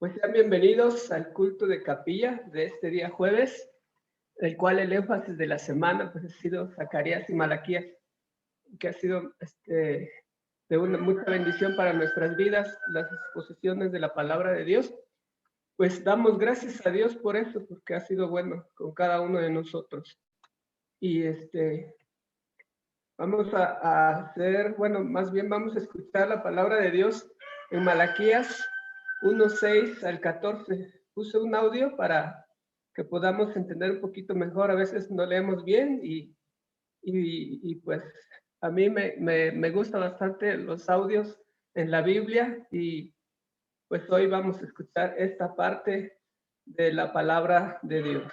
Pues sean bienvenidos al culto de capilla de este día jueves, el cual el énfasis de la semana pues ha sido Zacarías y Malaquías, que ha sido de mucha bendición para nuestras vidas, las exposiciones de la palabra de Dios. Pues damos gracias a Dios por eso, porque ha sido bueno con cada uno de nosotros. Y vamos a hacer, bueno, más bien vamos a escuchar la palabra de Dios en Malaquías 1:6 al 14. Puse un audio para que podamos entender un poquito mejor. A veces no leemos bien y pues a mí me gusta bastante los audios en la Biblia y pues hoy vamos a escuchar esta parte de la palabra de Dios.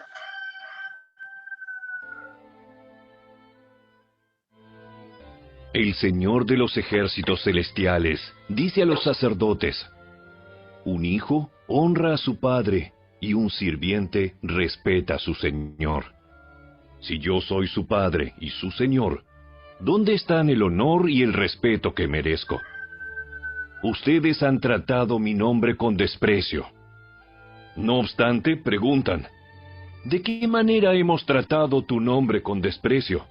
El Señor de los ejércitos celestiales dice a los sacerdotes: un hijo honra a su padre y un sirviente respeta a su señor. Si yo soy su padre y su señor, ¿dónde están el honor y el respeto que merezco? Ustedes han tratado mi nombre con desprecio. No obstante, preguntan: ¿de qué manera hemos tratado tu nombre con desprecio?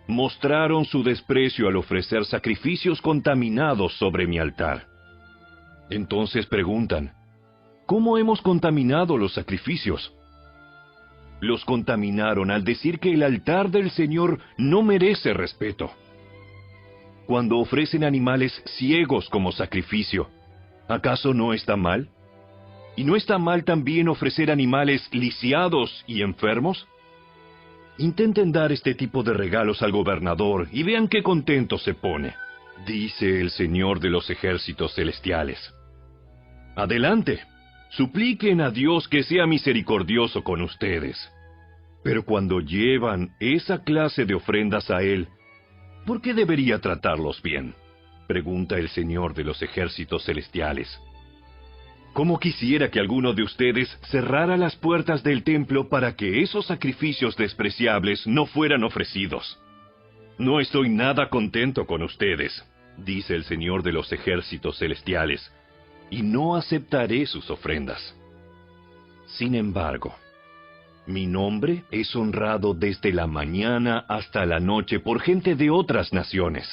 Mostraron su desprecio al ofrecer sacrificios contaminados sobre mi altar. Entonces preguntan: ¿cómo hemos contaminado los sacrificios? Los contaminaron al decir que el altar del Señor no merece respeto. Cuando ofrecen animales ciegos como sacrificio, ¿acaso no está mal? ¿Y no está mal también ofrecer animales lisiados y enfermos? Intenten dar este tipo de regalos al gobernador y vean qué contento se pone, dice el Señor de los ejércitos celestiales. Adelante, supliquen a Dios que sea misericordioso con ustedes. Pero cuando llevan esa clase de ofrendas a Él, ¿por qué debería tratarlos bien?, pregunta el Señor de los ejércitos celestiales. ¿Cómo quisiera que alguno de ustedes cerrara las puertas del templo para que esos sacrificios despreciables no fueran ofrecidos? No estoy nada contento con ustedes, dice el Señor de los ejércitos celestiales, y no aceptaré sus ofrendas. Sin embargo, mi nombre es honrado desde la mañana hasta la noche por gente de otras naciones.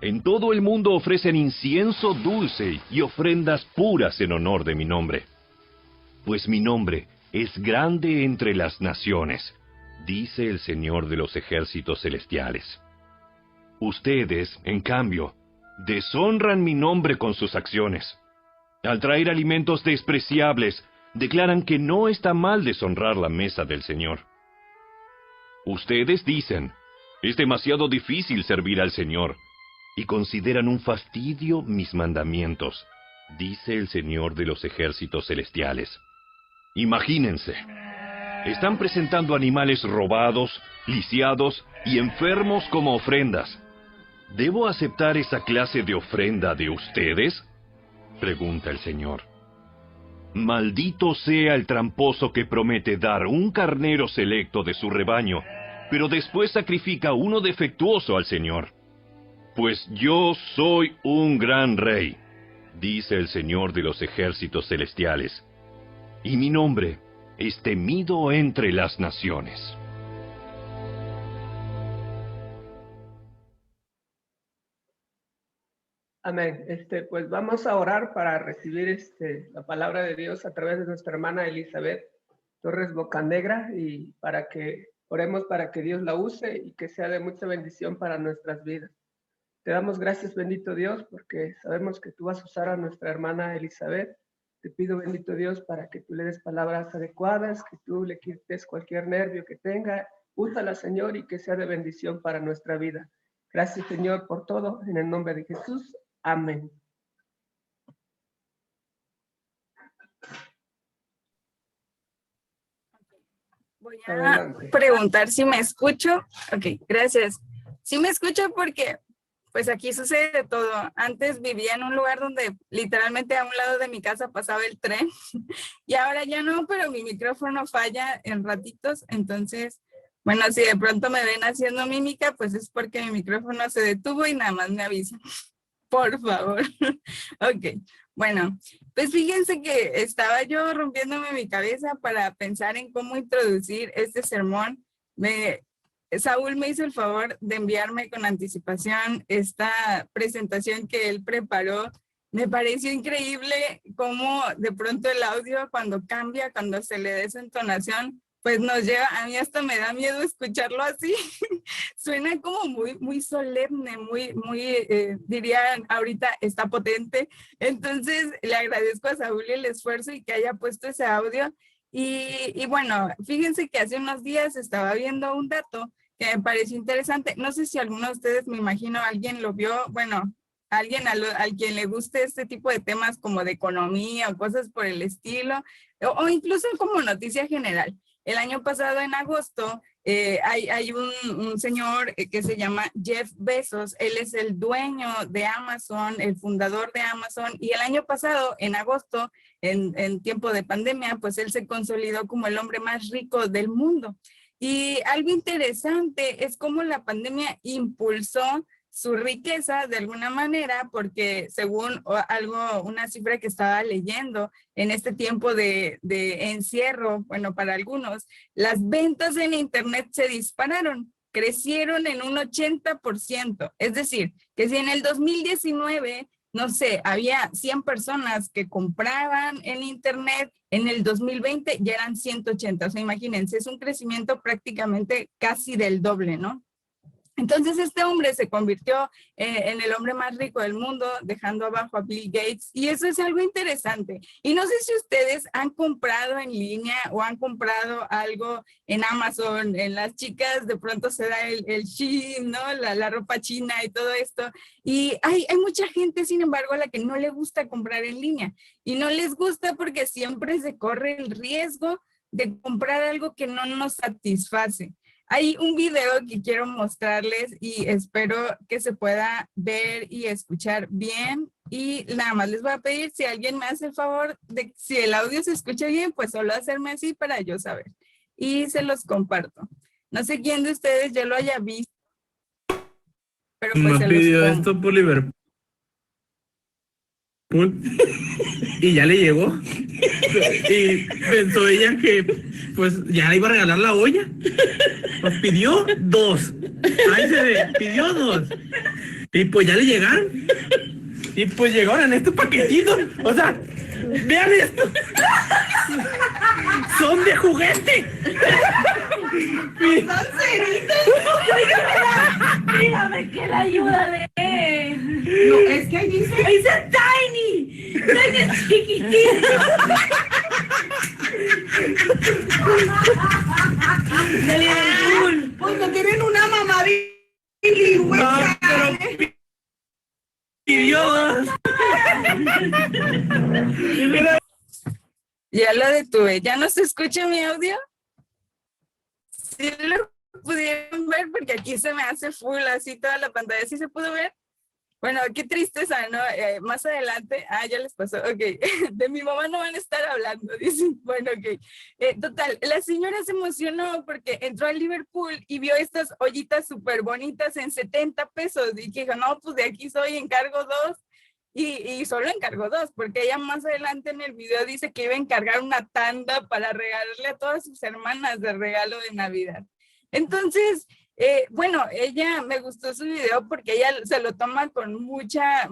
En todo el mundo ofrecen incienso dulce y ofrendas puras en honor de mi nombre. Pues mi nombre es grande entre las naciones, dice el Señor de los ejércitos celestiales. Ustedes, en cambio, deshonran mi nombre con sus acciones. Al traer alimentos despreciables, declaran que no está mal deshonrar la mesa del Señor. Ustedes dicen: es demasiado difícil servir al Señor, y consideran un fastidio mis mandamientos, dice el Señor de los ejércitos celestiales. Imagínense, están presentando animales robados, lisiados y enfermos como ofrendas. ¿Debo aceptar esa clase de ofrenda de ustedes?, pregunta el Señor. Maldito sea el tramposo que promete dar un carnero selecto de su rebaño, pero después sacrifica uno defectuoso al Señor. Pues yo soy un gran rey, dice el Señor de los ejércitos celestiales, y mi nombre es temido entre las naciones. Amén. Pues vamos a orar para recibir la palabra de Dios a través de nuestra hermana Elizabeth Torres Bocanegra y para que oremos para que Dios la use y que sea de mucha bendición para nuestras vidas. Te damos gracias, bendito Dios, porque sabemos que tú vas a usar a nuestra hermana Elizabeth. Te pido, bendito Dios, para que tú le des palabras adecuadas, que tú le quites cualquier nervio que tenga. Úsala, Señor, y que sea de bendición para nuestra vida. Gracias, Señor, por todo. En el nombre de Jesús. Amén. Voy a preguntar si me escucho. Ok, gracias. Sí me escucho porque pues aquí sucede de todo. Antes vivía en un lugar donde literalmente a un lado de mi casa pasaba el tren y ahora ya no, pero mi micrófono falla en ratitos. Entonces, bueno, si de pronto me ven haciendo mímica, pues es porque mi micrófono se detuvo y nada más me avisan. Por favor. Ok, Bueno, pues fíjense que estaba yo rompiéndome mi cabeza para pensar en cómo introducir este sermón. Saúl me hizo el favor de enviarme con anticipación esta presentación que él preparó. Me pareció increíble cómo de pronto el audio cuando cambia, cuando se le da esa entonación, pues nos lleva, a mí hasta me da miedo escucharlo así. Suena como muy solemne, dirían ahorita, está potente. Entonces le agradezco a Saúl el esfuerzo y que haya puesto ese audio. Y bueno, fíjense que hace unos días estaba viendo un dato que me pareció interesante. No sé si alguno de ustedes, me imagino, alguien lo vio, bueno, alguien al quien le guste este tipo de temas como de economía o cosas por el estilo, o incluso como noticia general. El año pasado, en agosto, hay un señor que se llama Jeff Bezos. Él es el dueño de Amazon, el fundador de Amazon, y el año pasado, en agosto, en tiempo de pandemia, pues él se consolidó como el hombre más rico del mundo. Y algo interesante es cómo la pandemia impulsó su riqueza de alguna manera, porque según una cifra que estaba leyendo en este tiempo de encierro, bueno, para algunos, las ventas en internet se dispararon, crecieron en un 80%. Es decir, que si en el 2019, no sé, había 100 personas que compraban en internet, en el 2020 ya eran 180. O sea, imagínense, es un crecimiento prácticamente casi del doble, ¿no? Entonces este hombre se convirtió en el hombre más rico del mundo, dejando abajo a Bill Gates, y eso es algo interesante. Y no sé si ustedes han comprado en línea o han comprado algo en Amazon. En las chicas de pronto se da el Shein, ¿no? La ropa china y todo esto. Y hay mucha gente, sin embargo, a la que no le gusta comprar en línea. Y no les gusta porque siempre se corre el riesgo de comprar algo que no nos satisface. Hay un video que quiero mostrarles y espero que se pueda ver y escuchar bien. Y nada más les voy a pedir, si alguien me hace el favor de, si el audio se escucha bien, pues solo hacerme así para yo saber. Y se los comparto. No sé quién de ustedes ya lo haya visto, pero pues Me pidió esto por Liverpool y ya le llegó. Y pensó ella que pues ya le iba a regalar la olla. Nos pidió 2. Ahí se ve, pidió 2. Y pues ya le llegaron. Y pues llegaron en estos paquetitos. O sea, vean esto. Son de juguete. ¿Son ceritos? Dígame que la ayuda de él. No, es que ahí dice Tiny. Tiny chiquitito. Pues no tienen una mamá bilingüe. No, pero pidió 2. Ya lo detuve. ¿Ya no se escucha mi audio? Sí lo pudieron ver porque aquí se me hace full así toda la pantalla. ¿Sí se pudo ver? Bueno, qué tristeza, ¿no? Más adelante, ya les pasó, ok, de mi mamá no van a estar hablando, dicen, bueno, ok. Total, la señora se emocionó porque entró a Liverpool y vio estas ollitas súper bonitas en 70 pesos y que dijo, no, pues de aquí soy, encargo 2. Y solo encargó 2, porque ella más adelante en el video dice que iba a encargar una tanda para regalarle a todas sus hermanas de regalo de Navidad. Entonces, bueno, ella me gustó su video porque ella se lo toma con mucha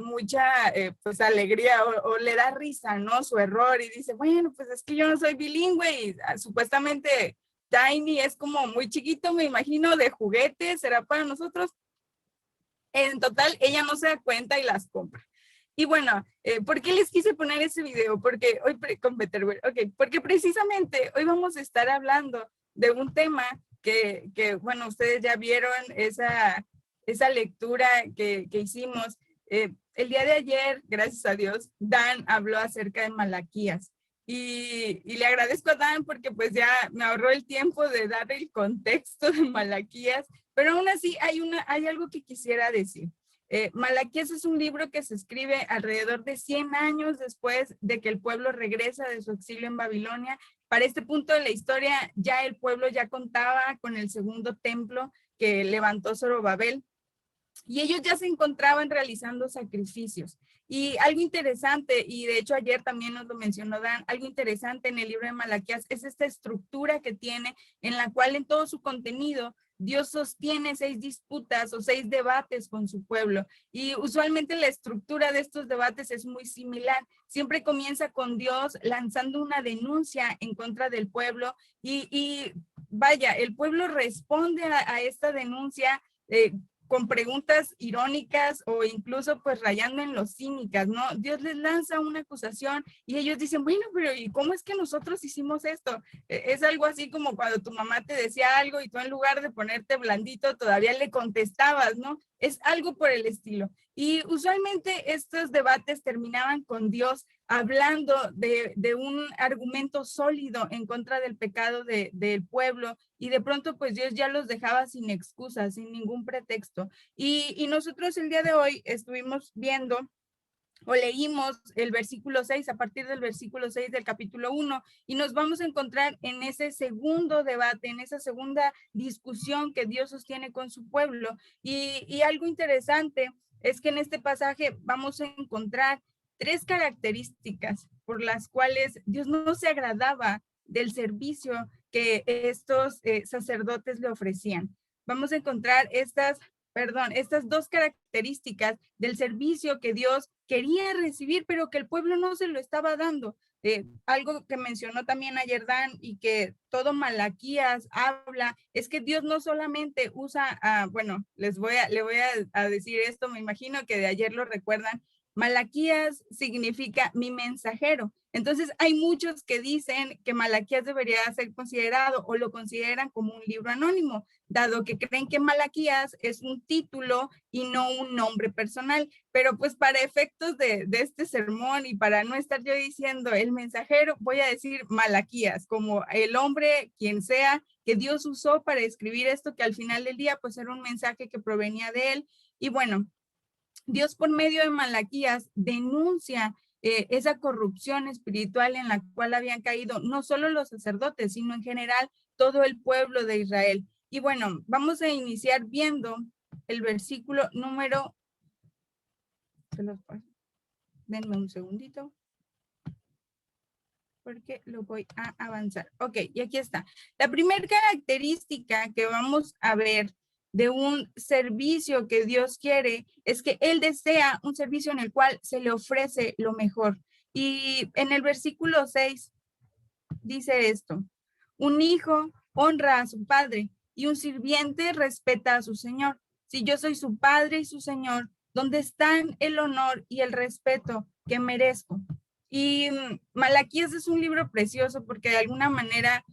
pues alegría o le da risa, ¿no? Su error y dice, bueno, pues es que yo no soy bilingüe y supuestamente Tiny es como muy chiquito, me imagino, de juguete, será para nosotros. En total, ella no se da cuenta y las compra. Y bueno, ¿por qué les quise poner ese video? Porque hoy, con Betterware, ok, porque precisamente hoy vamos a estar hablando de un tema que bueno, ustedes ya vieron esa lectura que hicimos. El día de ayer, gracias a Dios, Dan habló acerca de Malaquías. Y le agradezco a Dan porque pues ya me ahorró el tiempo de dar el contexto de Malaquías, pero aún así hay algo que quisiera decir. Malaquías es un libro que se escribe alrededor de 100 años después de que el pueblo regresa de su exilio en Babilonia. Para este punto de la historia, ya el pueblo ya contaba con el segundo templo que levantó Zorobabel. y ellos ya se encontraban realizando sacrificios. Y algo interesante, y de hecho ayer también nos lo mencionó Dan, algo interesante en el libro de Malaquías es esta estructura que tiene, en la cual en todo su contenido Dios sostiene 6 disputas o 6 debates con su pueblo. Y usualmente la estructura de estos debates es muy similar. Siempre comienza con Dios lanzando una denuncia en contra del pueblo y vaya, el pueblo responde a esta denuncia con preguntas irónicas o incluso pues rayando en lo cínicas, ¿no? Dios les lanza una acusación y ellos dicen, bueno, pero ¿y cómo es que nosotros hicimos esto? Es algo así como cuando tu mamá te decía algo y tú en lugar de ponerte blandito todavía le contestabas, ¿no? Es algo por el estilo. Y usualmente estos debates terminaban con Dios hablando de un argumento sólido en contra del pecado del pueblo, y de pronto pues Dios ya los dejaba sin excusas, sin ningún pretexto. Y nosotros el día de hoy estuvimos viendo o leímos el versículo 6, a partir del versículo 6 del capítulo 1, y nos vamos a encontrar en ese segundo debate, en esa segunda discusión que Dios sostiene con su pueblo. Y algo interesante es que en este pasaje vamos a encontrar 3 características por las cuales Dios no se agradaba del servicio que estos sacerdotes le ofrecían. Vamos a encontrar estas 2 características del servicio que Dios quería recibir, pero que el pueblo no se lo estaba dando. Algo que mencionó también ayer Dan y que todo Malaquías habla, es que Dios no solamente usa, bueno, le voy a decir esto, me imagino que de ayer lo recuerdan. Malaquías significa mi mensajero. Entonces hay muchos que dicen que Malaquías debería ser considerado o lo consideran como un libro anónimo, dado que creen que Malaquías es un título y no un nombre personal. Pero pues para efectos de este sermón y para no estar yo diciendo el mensajero, voy a decir Malaquías, como el hombre, quien sea, que Dios usó para escribir esto, que al final del día pues era un mensaje que provenía de él. Y bueno, Dios por medio de Malaquías denuncia esa corrupción espiritual en la cual habían caído no solo los sacerdotes, sino en general todo el pueblo de Israel. Y bueno, vamos a iniciar viendo el versículo número, denme un segundito, porque lo voy a avanzar. Ok, y aquí está. La primera característica que vamos a ver de un servicio que Dios quiere es que Él desea un servicio en el cual se le ofrece lo mejor. Y en el versículo 6 dice esto: un hijo honra a su padre y un sirviente respeta a su señor. Si yo soy su padre y su señor, ¿dónde están el honor y el respeto que merezco? Y Malaquías es un libro precioso porque de alguna manera,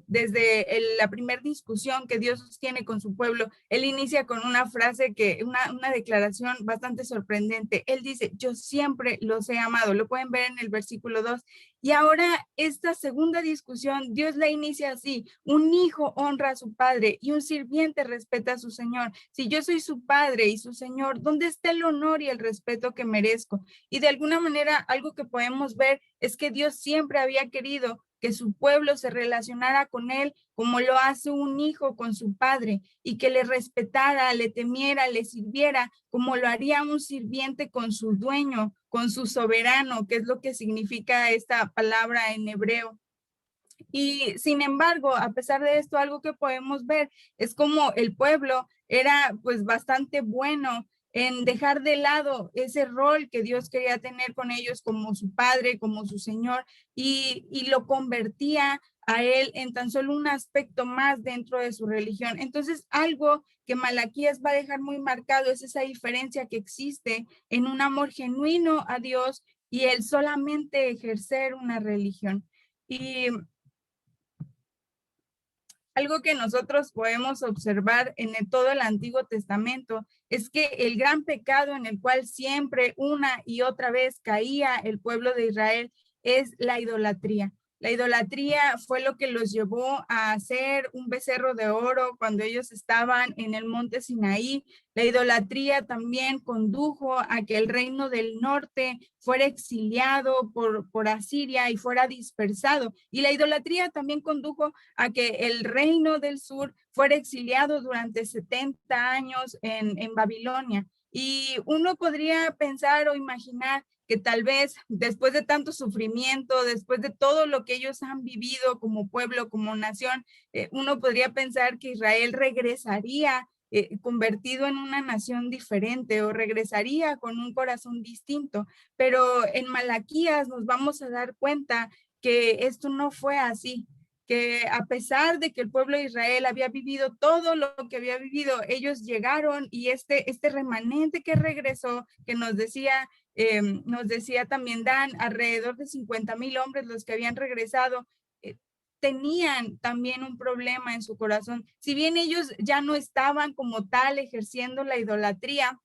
desde la primera discusión que Dios tiene con su pueblo, él inicia con una frase una declaración bastante sorprendente. Él dice, yo siempre los he amado. Lo pueden ver en el versículo 2. Y ahora esta segunda discusión, Dios la inicia así: un hijo honra a su padre y un sirviente respeta a su señor. Si yo soy su padre y su señor, ¿dónde está el honor y el respeto que merezco? Y de alguna manera algo que podemos ver es que Dios siempre había querido que su pueblo se relacionara con él como lo hace un hijo con su padre, y que le respetara, le temiera, le sirviera como lo haría un sirviente con su dueño, con su soberano, que es lo que significa esta palabra en hebreo. Y sin embargo, a pesar de esto, algo que podemos ver es como el pueblo era pues bastante bueno en dejar de lado ese rol que Dios quería tener con ellos como su padre, como su señor, y lo convertía a él en tan solo un aspecto más dentro de su religión. Entonces, algo que Malaquías va a dejar muy marcado es esa diferencia que existe en un amor genuino a Dios y el solamente ejercer una religión. Y algo que nosotros podemos observar en todo el Antiguo Testamento es que el gran pecado en el cual siempre una y otra vez caía el pueblo de Israel es la idolatría. La idolatría fue lo que los llevó a hacer un becerro de oro cuando ellos estaban en el monte Sinaí. La idolatría también condujo a que el reino del norte fuera exiliado por Asiria y fuera dispersado. Y la idolatría también condujo a que el reino del sur fuera exiliado durante 70 años en Babilonia. Y uno podría pensar o imaginar que tal vez después de tanto sufrimiento, después de todo lo que ellos han vivido como pueblo, como nación, uno podría pensar que Israel regresaría convertido en una nación diferente o regresaría con un corazón distinto. Pero en Malaquías nos vamos a dar cuenta que esto no fue así, que a pesar de que el pueblo de Israel había vivido todo lo que había vivido, ellos llegaron y este remanente que regresó, que nos decía también Dan, alrededor de 50,000 hombres los que habían regresado, tenían también un problema en su corazón. Si bien ellos ya no estaban como tal ejerciendo la idolatría,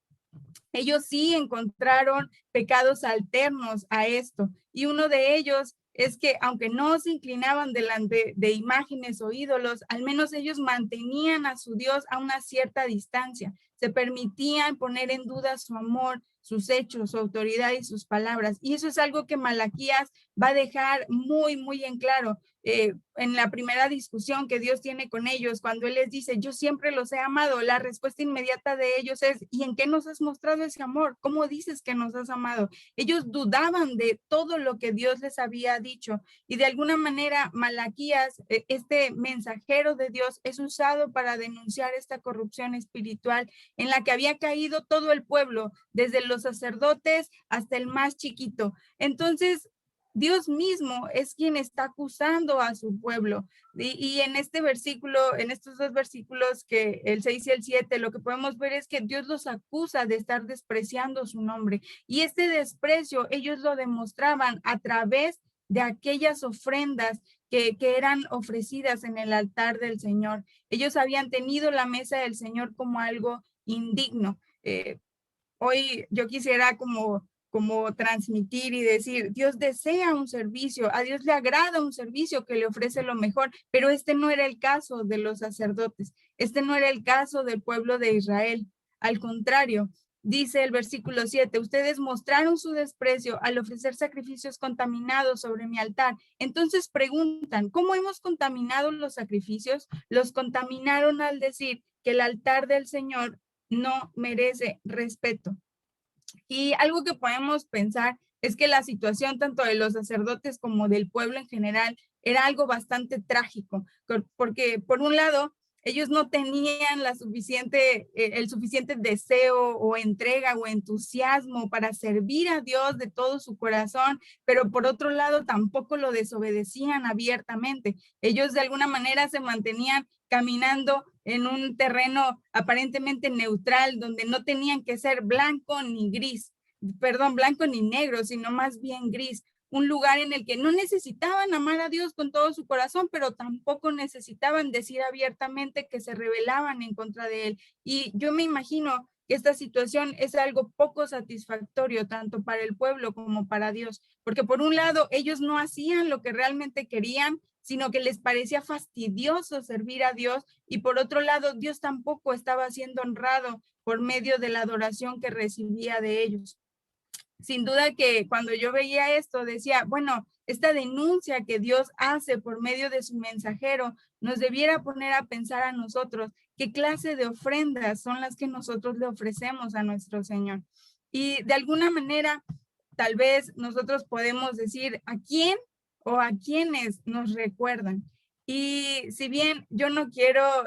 ellos sí encontraron pecados alternos a esto. Y uno de ellos es que aunque no se inclinaban delante de imágenes o ídolos, al menos ellos mantenían a su Dios a una cierta distancia. Se permitían poner en duda su amor, sus hechos, su autoridad y sus palabras. Y eso es algo que Malaquías va a dejar muy, muy en claro. En la primera discusión que Dios tiene con ellos, cuando Él les dice, yo siempre los he amado, la respuesta inmediata de ellos es, ¿y en qué nos has mostrado ese amor? ¿Cómo dices que nos has amado? Ellos dudaban de todo lo que Dios les había dicho y de alguna manera Malaquías, este mensajero de Dios, es usado para denunciar esta corrupción espiritual en la que había caído todo el pueblo, desde los sacerdotes hasta el más chiquito. Entonces, Dios mismo es quien está acusando a su pueblo. Y en este versículo, en estos dos versículos, que el 6 y el 7, lo que podemos ver es que Dios los acusa de estar despreciando su nombre. Y este desprecio ellos lo demostraban a través de aquellas ofrendas que eran ofrecidas en el altar del Señor. Ellos habían tenido la mesa del Señor como algo indigno. Hoy yo quisiera como transmitir y decir, Dios desea un servicio, a Dios le agrada un servicio que le ofrece lo mejor, pero este no era el caso de los sacerdotes, este no era el caso del pueblo de Israel. Al contrario, dice el versículo 7, ustedes mostraron su desprecio al ofrecer sacrificios contaminados sobre mi altar. Entonces preguntan, ¿cómo hemos contaminado los sacrificios? Los contaminaron al decir que el altar del Señor no merece respeto. Y algo que podemos pensar es que la situación tanto de los sacerdotes como del pueblo en general era algo bastante trágico, porque por un lado, ellos no tenían el suficiente deseo o entrega o entusiasmo para servir a Dios de todo su corazón, pero por otro lado tampoco lo desobedecían abiertamente. Ellos de alguna manera se mantenían caminando en un terreno aparentemente neutral, donde no tenían que ser blanco ni negro, sino más bien gris. Un lugar en el que no necesitaban amar a Dios con todo su corazón, pero tampoco necesitaban decir abiertamente que se rebelaban en contra de Él. Y yo me imagino que esta situación es algo poco satisfactorio tanto para el pueblo como para Dios, porque por un lado ellos no hacían lo que realmente querían, sino que les parecía fastidioso servir a Dios, y por otro lado Dios tampoco estaba siendo honrado por medio de la adoración que recibía de ellos. Sin duda que cuando yo veía esto decía, bueno, esta denuncia que Dios hace por medio de su mensajero nos debiera poner a pensar a nosotros qué clase de ofrendas son las que nosotros le ofrecemos a nuestro Señor. Y de alguna manera, tal vez nosotros podemos decir a quién o a quiénes nos recuerdan. Y si bien yo no quiero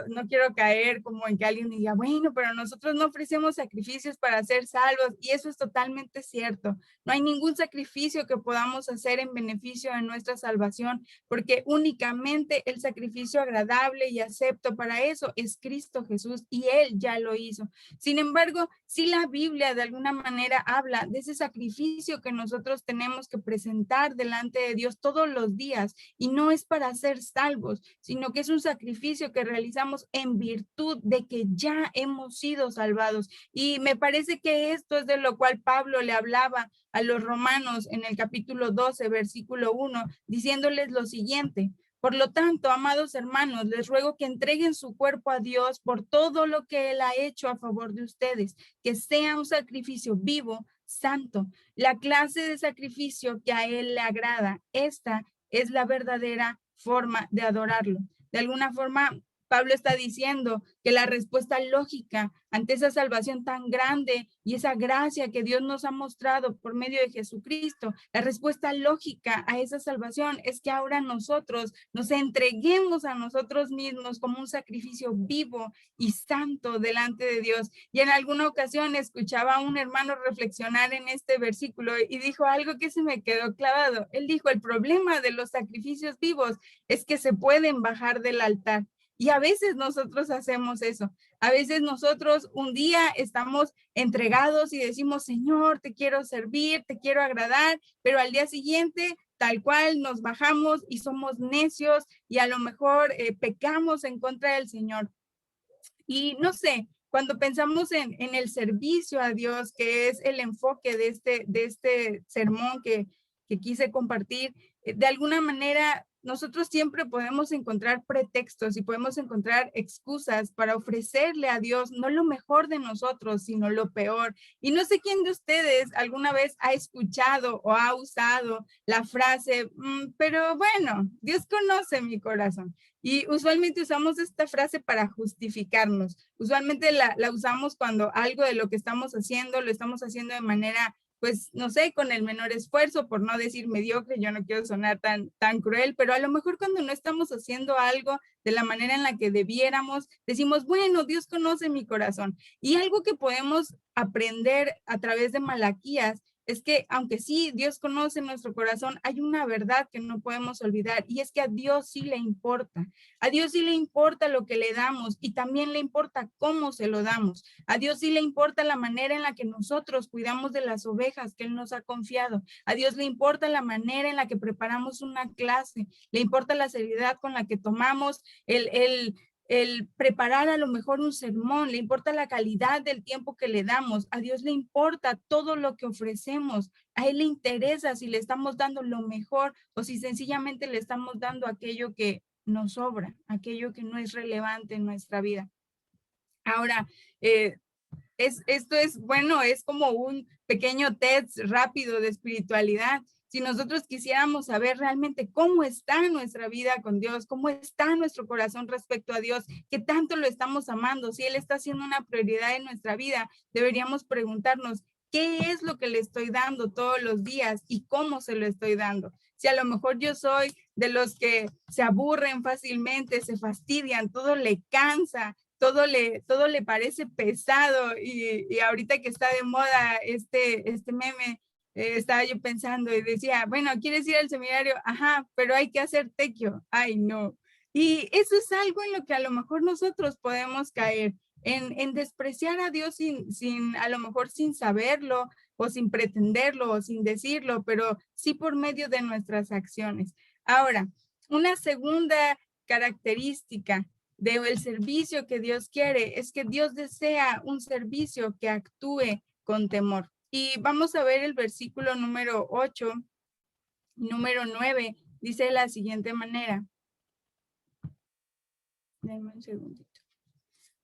caer como en que alguien diga, bueno, pero nosotros no ofrecemos sacrificios para ser salvos, y eso es totalmente cierto. No hay ningún sacrificio que podamos hacer en beneficio de nuestra salvación, porque únicamente el sacrificio agradable y acepto para eso es Cristo Jesús, y Él ya lo hizo. Sin embargo, sí la Biblia de alguna manera habla de ese sacrificio que nosotros tenemos que presentar delante de Dios todos los días, y no es para ser salvos, salvos, sino que es un sacrificio que realizamos en virtud de que ya hemos sido salvados. Y me parece que esto es de lo cual Pablo le hablaba a los romanos en el capítulo 12, versículo 1, diciéndoles lo siguiente: por lo tanto, amados hermanos, les ruego que entreguen su cuerpo a Dios por todo lo que Él ha hecho a favor de ustedes, que sea un sacrificio vivo, santo, la clase de sacrificio que a Él le agrada. Esta es la verdadera forma de adorarlo. De alguna forma, Pablo está diciendo que la respuesta lógica ante esa salvación tan grande y esa gracia que Dios nos ha mostrado por medio de Jesucristo, la respuesta lógica a esa salvación es que ahora nosotros nos entreguemos a nosotros mismos como un sacrificio vivo y santo delante de Dios. Y en alguna ocasión escuchaba a un hermano reflexionar en este versículo y dijo algo que se me quedó clavado. Él dijo: el problema de los sacrificios vivos es que se pueden bajar del altar. Y a veces nosotros hacemos eso. A veces nosotros un día estamos entregados y decimos: Señor, te quiero servir, te quiero agradar, pero al día siguiente tal cual nos bajamos y somos necios y a lo mejor pecamos en contra del Señor. Y no sé, cuando pensamos en el servicio a Dios, que es el enfoque de este sermón que quise compartir, de alguna manera nosotros siempre podemos encontrar pretextos y podemos encontrar excusas para ofrecerle a Dios no lo mejor de nosotros, sino lo peor. Y no sé quién de ustedes alguna vez ha escuchado o ha usado la frase, pero bueno, Dios conoce mi corazón. Y usualmente usamos esta frase para justificarnos. Usualmente la usamos cuando algo de lo que estamos haciendo, lo estamos haciendo de manera, pues, no sé, con el menor esfuerzo, por no decir mediocre. Yo no quiero sonar tan cruel, pero a lo mejor cuando no estamos haciendo algo de la manera en la que debiéramos, decimos: bueno, Dios conoce mi corazón. Y algo que podemos aprender a través de Malaquías es que, aunque sí, Dios conoce nuestro corazón, hay una verdad que no podemos olvidar, y es que a Dios sí le importa. A Dios sí le importa lo que le damos y también le importa cómo se lo damos. A Dios sí le importa la manera en la que nosotros cuidamos de las ovejas que Él nos ha confiado. A Dios le importa la manera en la que preparamos una clase. Le importa la seriedad con la que tomamos el preparar a lo mejor un sermón. Le importa la calidad del tiempo que le damos. A Dios le importa todo lo que ofrecemos. A Él le interesa si le estamos dando lo mejor o si sencillamente le estamos dando aquello que nos sobra, aquello que no es relevante en nuestra vida. Ahora, esto es, bueno, es como un pequeño test rápido de espiritualidad. Si nosotros quisiéramos saber realmente cómo está nuestra vida con Dios, cómo está nuestro corazón respecto a Dios, qué tanto lo estamos amando, si Él está siendo una prioridad en nuestra vida, deberíamos preguntarnos: ¿qué es lo que le estoy dando todos los días y cómo se lo estoy dando? Si a lo mejor yo soy de los que se aburren fácilmente, se fastidian, todo le cansa, todo le parece pesado, y ahorita que está de moda este meme, estaba yo pensando y decía: bueno, ¿quieres ir al seminario? Ajá, pero hay que hacer tequio. Ay, no. Y eso es algo en lo que a lo mejor nosotros podemos caer, en despreciar a Dios a lo mejor sin saberlo, o sin pretenderlo, o sin decirlo, pero sí por medio de nuestras acciones. Ahora, una segunda característica del servicio que Dios quiere es que Dios desea un servicio que actúe con temor. Y vamos a ver el versículo número 8, número 9, dice de la siguiente manera. Denme un segundito.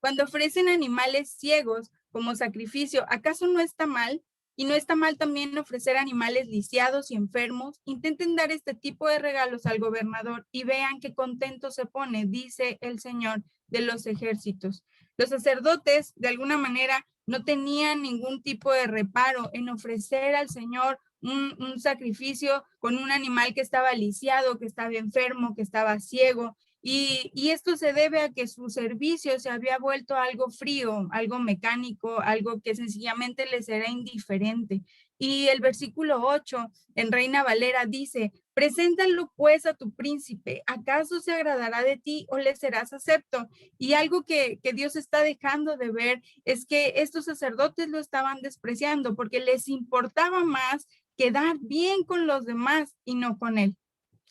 Cuando ofrecen animales ciegos como sacrificio, ¿acaso no está mal? Y no está mal también ofrecer animales lisiados y enfermos. Intenten dar este tipo de regalos al gobernador y vean qué contento se pone, dice el Señor de los ejércitos. Los sacerdotes, de alguna manera, no tenían ningún tipo de reparo en ofrecer al Señor un sacrificio con un animal que estaba lisiado, que estaba enfermo, que estaba ciego. Y esto se debe a que su servicio se había vuelto algo frío, algo mecánico, algo que sencillamente les era indiferente. Y el versículo 8 en Reina Valera dice: preséntalo pues a tu príncipe, ¿acaso se agradará de ti o le serás acepto? Y algo que Dios está dejando de ver es que estos sacerdotes lo estaban despreciando porque les importaba más quedar bien con los demás y no con Él.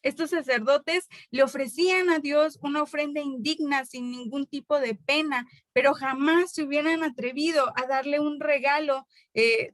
Estos sacerdotes le ofrecían a Dios una ofrenda indigna sin ningún tipo de pena, pero jamás se hubieran atrevido a darle un regalo de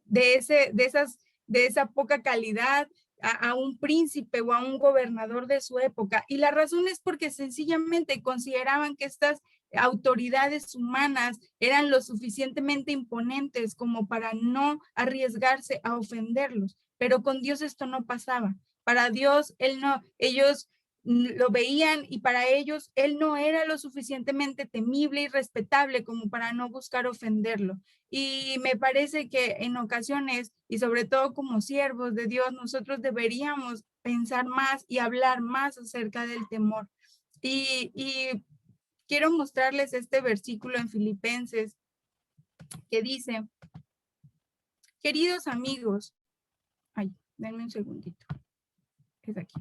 esa poca calidad a un príncipe o a un gobernador de su época. Y la razón es porque sencillamente consideraban que estas autoridades humanas eran lo suficientemente imponentes como para no arriesgarse a ofenderlos. Pero con Dios esto no pasaba. Para Dios, ellos lo veían y para ellos él no era lo suficientemente temible y respetable como para no buscar ofenderlo. Y me parece que en ocasiones, y sobre todo como siervos de Dios, nosotros deberíamos pensar más y hablar más acerca del temor. Y quiero mostrarles este versículo en Filipenses que dice, queridos amigos, denme un segundito, es aquí.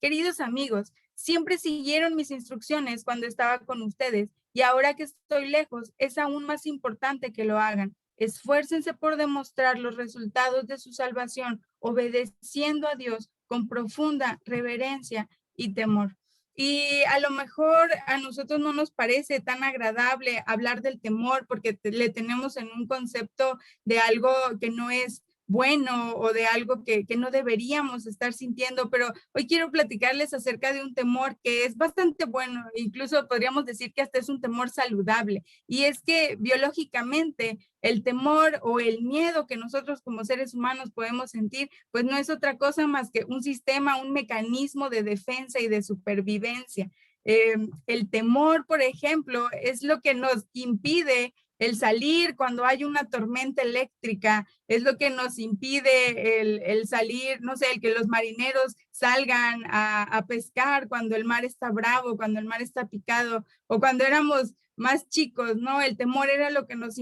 Queridos amigos, siempre siguieron mis instrucciones cuando estaba con ustedes y ahora que estoy lejos es aún más importante que lo hagan. Esfuércense por demostrar los resultados de su salvación, obedeciendo a Dios con profunda reverencia y temor. Y a lo mejor a nosotros no nos parece tan agradable hablar del temor porque le tenemos en un concepto de algo que no es bueno o de algo que no deberíamos estar sintiendo, pero hoy quiero platicarles acerca de un temor que es bastante bueno, incluso podríamos decir que hasta es un temor saludable, y es que biológicamente el temor o el miedo que nosotros como seres humanos podemos sentir, pues no es otra cosa más que un sistema, un mecanismo de defensa y de supervivencia. El temor, por ejemplo, es lo que nos impide el salir cuando hay una tormenta eléctrica, es lo que nos impide el salir, no sé, el que los marineros salgan a pescar cuando el mar está bravo, cuando el mar está picado, o cuando éramos más chicos, ¿no? El temor era lo que nos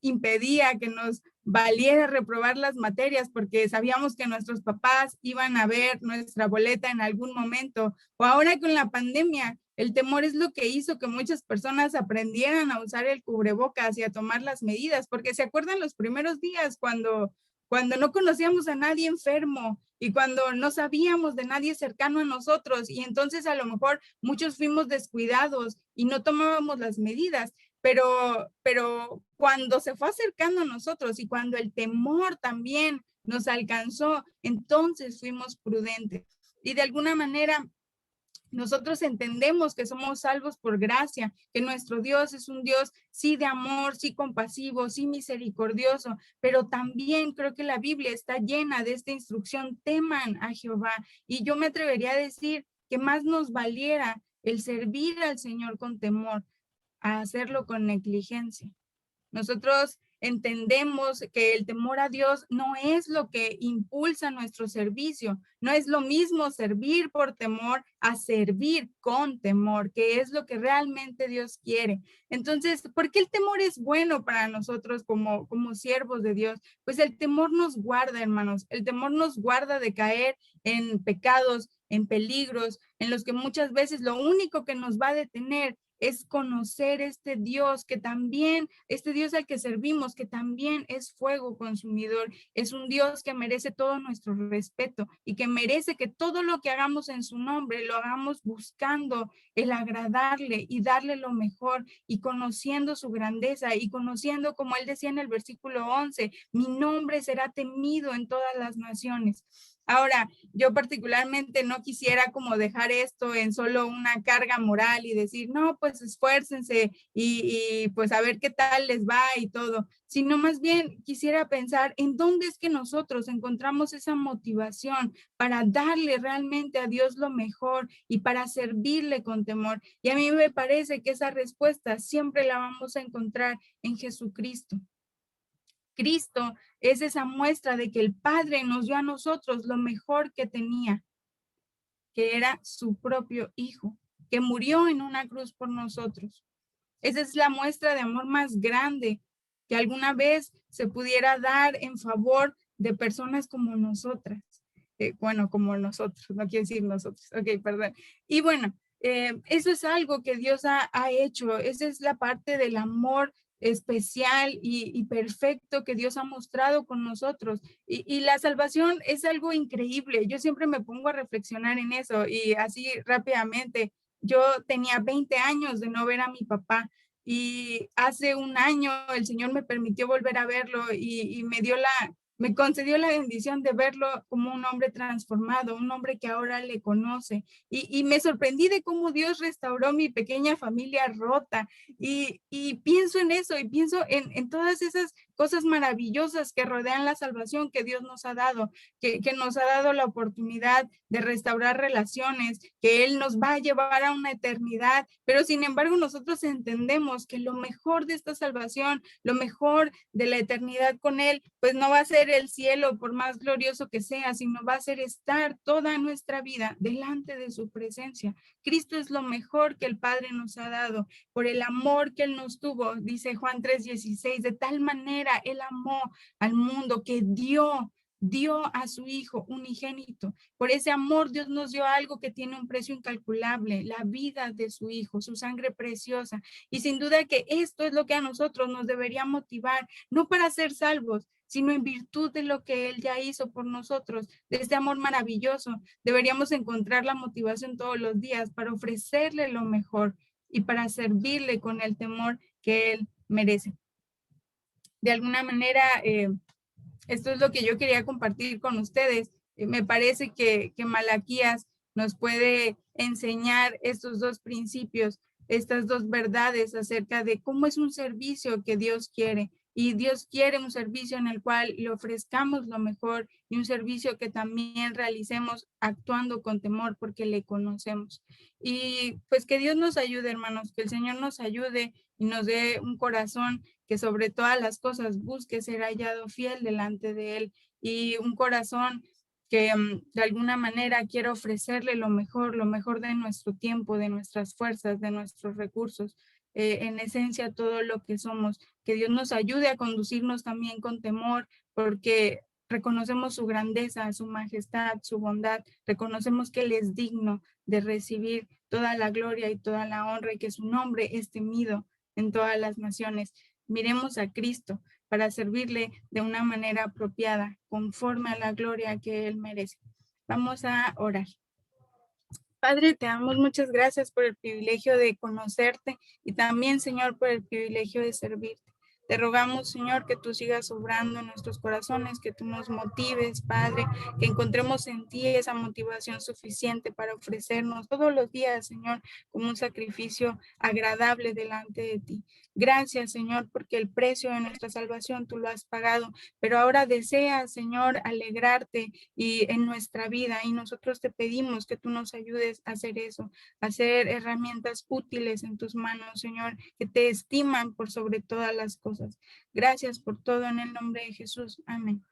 impedía que nos valiera reprobar las materias porque sabíamos que nuestros papás iban a ver nuestra boleta en algún momento. O ahora con la pandemia, el temor es lo que hizo que muchas personas aprendieran a usar el cubrebocas y a tomar las medidas, porque se acuerdan los primeros días cuando no conocíamos a nadie enfermo y cuando no sabíamos de nadie cercano a nosotros, y entonces a lo mejor muchos fuimos descuidados y no tomábamos las medidas, pero cuando se fue acercando a nosotros y cuando el temor también nos alcanzó, entonces fuimos prudentes. Y de alguna manera nosotros entendemos que somos salvos por gracia, que nuestro Dios es un Dios sí de amor, sí compasivo, sí misericordioso, pero también creo que la Biblia está llena de esta instrucción: teman a Jehová. Y yo me atrevería a decir que más nos valiera el servir al Señor con temor a hacerlo con negligencia. Nosotros entendemos que el temor a Dios no es lo que impulsa nuestro servicio. No es lo mismo servir por temor a servir con temor, que es lo que realmente Dios quiere. Entonces, ¿por qué el temor es bueno para nosotros como siervos de Dios? Pues el temor nos guarda, hermanos. El temor nos guarda de caer en pecados, en peligros, en los que muchas veces lo único que nos va a detener es conocer este Dios este Dios al que servimos, que también es fuego consumidor, es un Dios que merece todo nuestro respeto y que merece que todo lo que hagamos en su nombre lo hagamos buscando el agradarle y darle lo mejor y conociendo su grandeza y conociendo, como él decía en el versículo 11, mi nombre será temido en todas las naciones. Ahora, yo particularmente no quisiera como dejar esto en solo una carga moral y decir, no, pues esfuércense y pues a ver qué tal les va y todo, sino más bien quisiera pensar en dónde es que nosotros encontramos esa motivación para darle realmente a Dios lo mejor y para servirle con temor. Y a mí me parece que esa respuesta siempre la vamos a encontrar en Jesucristo. Cristo es esa muestra de que el Padre nos dio a nosotros lo mejor que tenía, que era su propio Hijo, que murió en una cruz por nosotros. Esa es la muestra de amor más grande que alguna vez se pudiera dar en favor de personas como nosotras. Como nosotros, no quiero decir nosotros, ok, perdón. Y bueno, eso es algo que Dios ha hecho, esa es la parte del amor especial y perfecto que Dios ha mostrado con nosotros. Y la salvación es algo increíble. Yo siempre me pongo a reflexionar en eso y así rápidamente. Yo tenía 20 años de no ver a mi papá y hace un año el Señor me permitió volver a verlo y me concedió la bendición de verlo como un hombre transformado, un hombre que ahora le conoce. Y me sorprendí de cómo Dios restauró mi pequeña familia rota. Y pienso en eso y pienso en todas esas cosas maravillosas que rodean la salvación que Dios nos ha dado, que nos ha dado la oportunidad de restaurar relaciones, que Él nos va a llevar a una eternidad, pero sin embargo nosotros entendemos que lo mejor de esta salvación, lo mejor de la eternidad con Él, pues no va a ser el cielo por más glorioso que sea, sino va a ser estar toda nuestra vida delante de su presencia. Cristo es lo mejor que el Padre nos ha dado, por el amor que Él nos tuvo, dice Juan 3:16, de tal manera Él amó al mundo que dio a su Hijo unigénito. Por ese amor Dios nos dio algo que tiene un precio incalculable, la vida de su Hijo, su sangre preciosa. Y sin duda que esto es lo que a nosotros nos debería motivar, no para ser salvos, sino en virtud de lo que Él ya hizo por nosotros, de este amor maravilloso. Deberíamos encontrar la motivación todos los días para ofrecerle lo mejor y para servirle con el temor que Él merece. De alguna manera, esto es lo que yo quería compartir con ustedes. Me parece que Malaquías nos puede enseñar estos dos principios, estas dos verdades acerca de cómo es un servicio que Dios quiere. Y Dios quiere un servicio en el cual le ofrezcamos lo mejor y un servicio que también realicemos actuando con temor porque le conocemos. Y pues que Dios nos ayude, hermanos, que el Señor nos ayude y nos dé un corazón que sobre todas las cosas busque ser hallado fiel delante de Él y un corazón que de alguna manera quiera ofrecerle lo mejor de nuestro tiempo, de nuestras fuerzas, de nuestros recursos, en esencia todo lo que somos. Que Dios nos ayude a conducirnos también con temor, porque reconocemos su grandeza, su majestad, su bondad, reconocemos que Él es digno de recibir toda la gloria y toda la honra y que su nombre es temido en todas las naciones. Miremos a Cristo para servirle de una manera apropiada, conforme a la gloria que Él merece. Vamos a orar. Padre, te damos muchas gracias por el privilegio de conocerte y también, Señor, por el privilegio de servirte. Te rogamos, Señor, que tú sigas obrando en nuestros corazones, que tú nos motives, Padre, que encontremos en ti esa motivación suficiente para ofrecernos todos los días, Señor, como un sacrificio agradable delante de ti. Gracias, Señor, porque el precio de nuestra salvación tú lo has pagado, pero ahora deseas, Señor, alegrarte y en nuestra vida y nosotros te pedimos que tú nos ayudes a hacer eso, a ser herramientas útiles en tus manos, Señor, que te estiman por sobre todas las cosas. Gracias por todo en el nombre de Jesús. Amén.